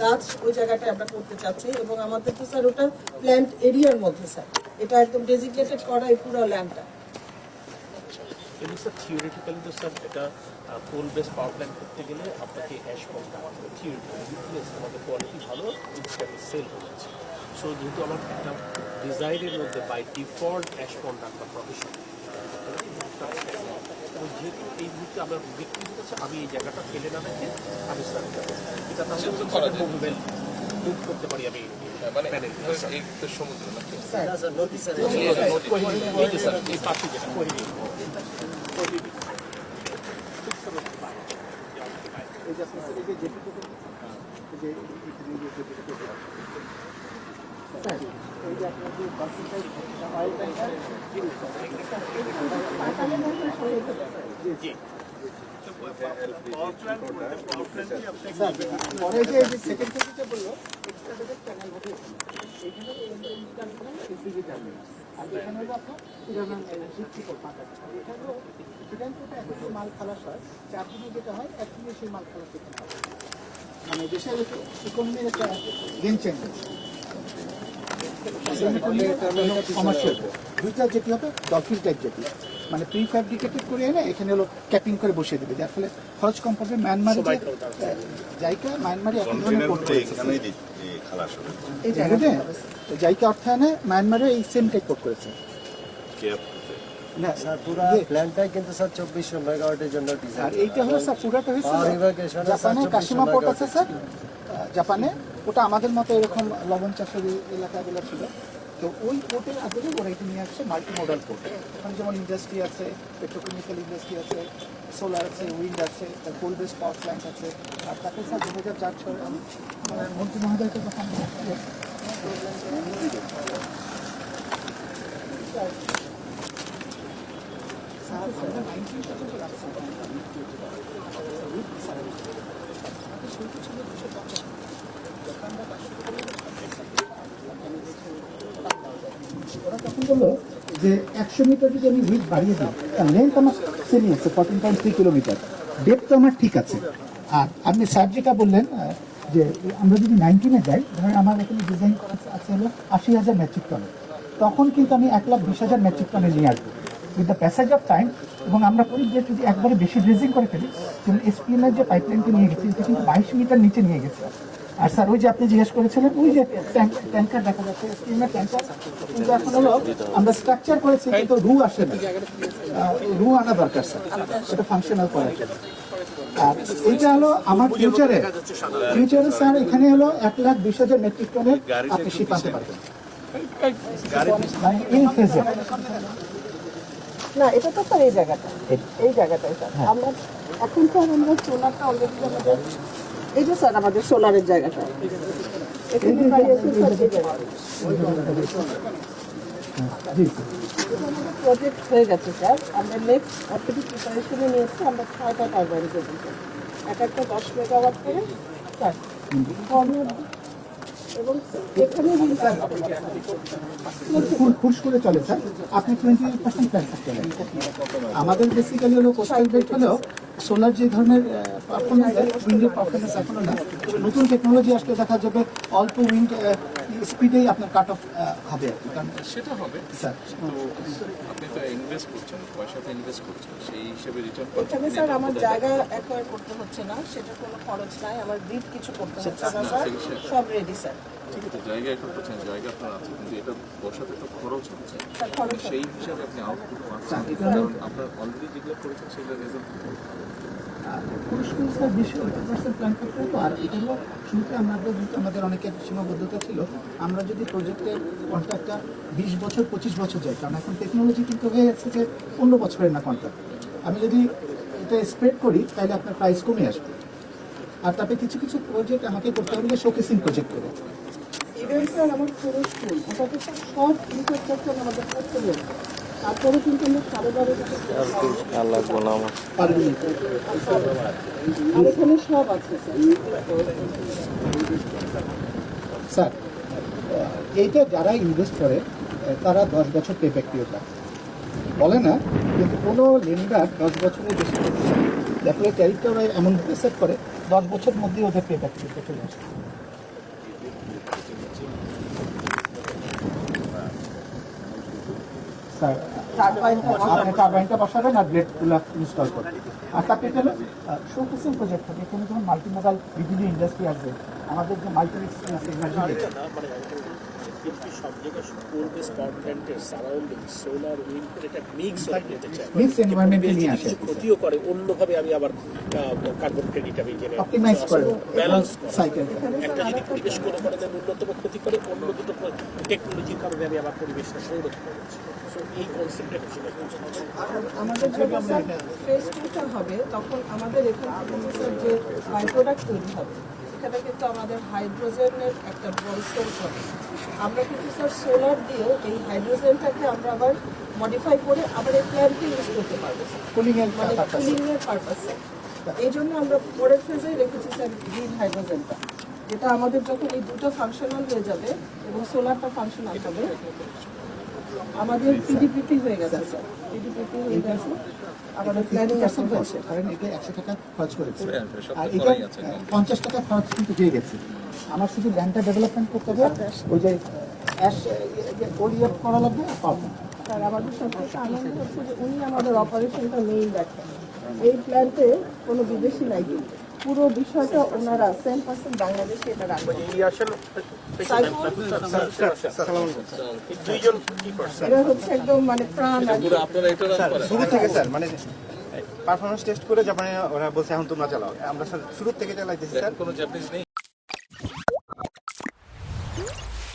গাছ ওই জায়গাটায় আমরা করতে চাচ্ছি এবং আমাদের তো স্যার ওটা প্ল্যান্ট এরিয়ার মধ্যে স্যার এটা একদম ডেজিগনেটেড করা এই পুরো ল্যান্ডটা। এবং স্যার থিওরিটিক্যালি তো স্যার এটা কোল বেস পাওয়ার প্ল্যান্ট করতে গেলে আপনাকে অ্যাশ পম্পটা থিওরিটিক্যালি আমাদের কোয়ালিটি ভালো ইনস্ট্যান্টলি সেল হয়ে যাচ্ছে। সো যেহেতু আমার একটা ডিজাইনের মধ্যে বাই ডিফল্ট অ্যাশ পম্প একটা প্রফেশন এবং যেহেতু এই মুহূর্তে আমরা বিক্রি হচ্ছে আমি এই জায়গাটা ফেলে না রেখে আমি স্যার এটা তাহলে মুভমেন্ট মুভ করতে পারি আমি মানে এই সমুদ্র নাকি এই যে স্যার এই পাশে যেটা পরে যে সেকেন্ড থেকে বললো চ্যানেল হবে এখানে এলপিজি টার্মিনাল আর এখানে হলো আপনার পুরানো এখানেও সেখান থেকে এখন যে মাল খালাস হয় 4 দিনে যেটা হয় 1 দিনে সেই মাল খালাস এখানে হয় মানে দেশের ইকোনমির একটা গেম চেঞ্জার। কমার্শিয়াল দুইটা যেটি হবে ডলফিন টাইপ যেটি মানে প্রি ফ্যাব্রিকেটেড করে এনে এখানে হলো ক্যাপিং করে বসিয়ে দেবে যার ফলে খরচ কম পড়বে। মায়ানমারে জাইকা মায়ানমারে একই ধরনের করতে জাইকা অর্থায়নে মায়ানমারে এই সেম টাইপ কোড করেছে। প্ল্যানটাই কিন্তু স্যার 2400 মেগাওয়াটের জন্য ডিজাইন। আর এইটা হলো স্যার পুরাটা হয়েছে জাপানে কাশিমা পোর্ট আছে স্যার জাপানে, ওটা আমাদের মতো এরকম লবণ চাষের এলাকাগুলো ছিল। তো ওই পোর্টের আগে ওরা এটা নিয়ে আসছে মাল্টি মডাল পোর্ট। ওখানে যেমন ইন্ডাস্ট্রি আছে, পেট্রোকেমিক্যাল ইন্ডাস্ট্রি আছে, সোলার আছে, উইন্ড আছে, কোল বেস পাওয়ার প্ল্যান্ট আছে। আর তাতে স্যার 2004 সালে মন্ত্রী মহোদয়কে তখন ওরা তখন বললো যে 100 মিটার যদি আমি উইথ বাড়িয়ে দিই তার লেন্থ আমার সেমই আছে 14.3 কিলোমিটার, ডেপথ আমার ঠিক আছে। আর আপনি স্যার যেটা বললেন যে আমরা যদি 19-এ যাই, ধরেন আমার এখানে ডিজাইন করা আছে হলো 80,000 মেট্রিক টনে, তখন কিন্তু আমি 1,20,000 মেট্রিক টনে নিয়ে আসবো with the passage of time. এবং আমরা করি যে যদি একবারে বেশি ড্রেজিং করে ফেলি, যেমন এসপিএমের যে পাইপলাইনকে নিয়ে গেছি এটা কিন্তু 22 মিটার নিচে নিয়ে গেছে। আর স্যার ওই যে আপনি জিজ্ঞেস করেছিলেন ওই যে ট্যাঙ্কার দেখা যাচ্ছে এসপিএমের ট্যাঙ্কার, কিন্তু এখন হলো আমরা স্ট্রাকচার করেছি কিন্তু রু আসে না, রু আনা দরকার স্যার সেটা ফাংশনাল করার জন্য। আর এইটা হলো আমার ফিউচারে স্যার এখানে হলো 1,20,000 মেট্রিক টনের আপনি শিপ আনতে পারবেন ইন ফেজে। না এটা তো স্যার এই জায়গাটাই স্যার আমরা এখন তো আমরা সোলারটা অলরেডি আমাদের এই যে স্যার আমাদের সোলারের জায়গাটা এখানে দাঁড়িয়েছে স্যার এই জায়গাটা প্রজেক্ট হয়ে গেছে স্যার। আমরা নেক্সট অর্থনৈতিক প্রিপারেশনে নিয়েছি আমরা 6টা টারবাইন করবো স্যার, এক একটা 10 মেগাওয়াট করে স্যার। এবং এখানে ফুস করে চলে স্যার, আপনি 28% প্ল্যান থাকতে হবে। আমাদের বেসিক্যালি হলো কোস্টাল বেল্ট হলেও সোলার যে ধরনের পারফরমেন্স উইন্ডের পারফরমেন্স এখনো না, নতুন টেকনোলজি আসলে দেখা যাবে অল্প উইন্ড স্পিডেই আপনার কাট অফ হবে আর কি। কারণ সেটা হবে স্যার আপনি তো ইনভেস্ট করছেন, পয়সাতে ইনভেস্ট করছেন, সেই হিসেবে রিটার্ন এখানে স্যার আমার জায়গা অ্যাকোয়ার করতে হচ্ছে না, সেটা কোনো খরচ নাই, আমার গ্রিড কিছু করতে হচ্ছে না স্যার, সব রেডি স্যার। ঠিক আছে, জায়গা এখন করছেন, জায়গা আপনার আছে, কিন্তু এটা বসাতে তো খরচ হচ্ছে, খরচ সেই হিসাবে আপনি আউটপুট পাচ্ছেন, কারণ আপনার অলরেডি যেগুলো করেছেন সেগুলো রেজাল্ট পুরস্কার 20% প্ল্যান করতে হতো। আর এটা হলো শুরুতে আমাদের অনেকের সীমাবদ্ধতা ছিল, আমরা যদি প্রজেক্টের কন্ট্রাক্টটা 20 বছর 25 বছর যায়, কারণ এখন টেকনোলজি কিন্তু হয়ে যাচ্ছে যে 15 বছরের না কন্ট্রাক্ট। আমি যদি এটা স্প্রেড করি তাহলে আপনার প্রাইস কমে আসবে। আর তারপরে কিছু কিছু প্রজেক্ট আমাকে করতে হবে শোকেসিং প্রজেক্ট করে। ইভেন স্যার আমার পুরো স্কুল ওটাতে সব ইনফ্রাস্ট্রাকচার আমাদের করতে হবে, তারপরে কিন্তু আমরা 12.5 আর এখানে সব আছে স্যার। এইটা যারা ইনভেস্ট করে তারা 10 বছর পে ব্যাক পিরিয়ড রাখে বলে না, কিন্তু কোনো লেন্ডার 10 বছরের বেশি দেখলে ট্যারিফটা ওরা এমনভাবে সেট করে 10 বছর মধ্যে ওদের পে ব্যাক পিরিয়ডটা চলে আসে। স্যার টারবাইনটা আপনি টারবাইনটা বসাবেন আর ব্লেডগুলো ইনস্টল করবেন। আর তারপরে হলো শোকেসিং প্রজেক্ট হবে, এখানে যখন মাল্টিমোডাল বিভিন্ন ইন্ডাস্ট্রি আছে, আমাদের যে মাল্টিমিক্স এনার্জি আরেকটা না, মানে কিন্তু সব জায়গায় কোল বেস পাওয়ার প্ল্যান্টের সারাউন্ডিং সোলার উইন্ড করে একটা মিক্স করতে চাই, মিক্স এনভায়রনমেন্টে নিয়ে আসে, কিছু ক্ষতিও করে, অন্যভাবে আমি আবার কার্বন ক্রেডিট আমি জেনে অপটিমাইজ করে ব্যালেন্স সাইকেল। একটা যদি পরিবেশ কোনো কারণে ন্যূনতম ক্ষতি করে, অন্য দুটো টেকনোলজির কারণে আমি আবার পরিবেশটা সংরক্ষণ করছি। সো এই কনসেপ্টটা কিছু আমাদের যখন স্যার ফেজ 2টা হবে তখন আমাদের এখান থেকে স্যার যে বাই প্রোডাক্ট তৈরি হবে এখানে কিন্তু আমাদের হাইড্রোজেনের একটা বড় সোর্স হবে। আমরা কিন্তু স্যার সোলার দিয়েও এই হাইড্রোজেনটাকে আমরা আবার মডিফাই করে আবার এই প্ল্যান্টে ইউজ করতে পারবো স্যার, কুলিং এর মানে পারপাস। কুলিং এর পারপাসে। এই জন্য আমরা পরের ফেজেই রেখেছি স্যার গ্রিন হাইড্রোজেনটা, যেটা আমাদের যখন এই দুটো ফাংশনাল হয়ে যাবে এবং সোলারটা ফাংশনাল হবে, আমাদের পিডিপিপি হয়ে গেছে স্যার, পিডিপিপি হয়ে গেছে, আমাদের প্ল্যানিং অ্যাসেট হয়েছে। কারণ এটা 100 টাকা খরচ করেছে সব আর তো এটা করাই আছে। 50 টাকা খরচ কিন্তু হয়ে গেছে। আমার শুধু ল্যান্ডটা ডেভেলপমেন্ট করতে হবে, ওই যে অ্যাশ ওরিয়েট করা লাগবে আর পাবো। স্যার আমাদের সবথেকে আনন্দ হচ্ছে যে উনি আমাদের অপারেশনটা মেইন দেখেন। এই প্ল্যান্টে কোনো বিদেশি নাই, কিন্তু পুরো বিষয়টা ওনারা 10% বাংলাদেশে এটা রাখবেন। দুইজন কি করছে এরা হচ্ছে একদম মানে প্রাণ আর কি। পুরো আপনারা এটা রান করেন। শুরু থেকে স্যার মানে পারফরমেন্স টেস্ট করে জাপানে ওরা বলছে এখন তোমরা চালাও, আমরা স্যার শুরু থেকে চালাইতেছি স্যার। কোনো জাপানিজ নেই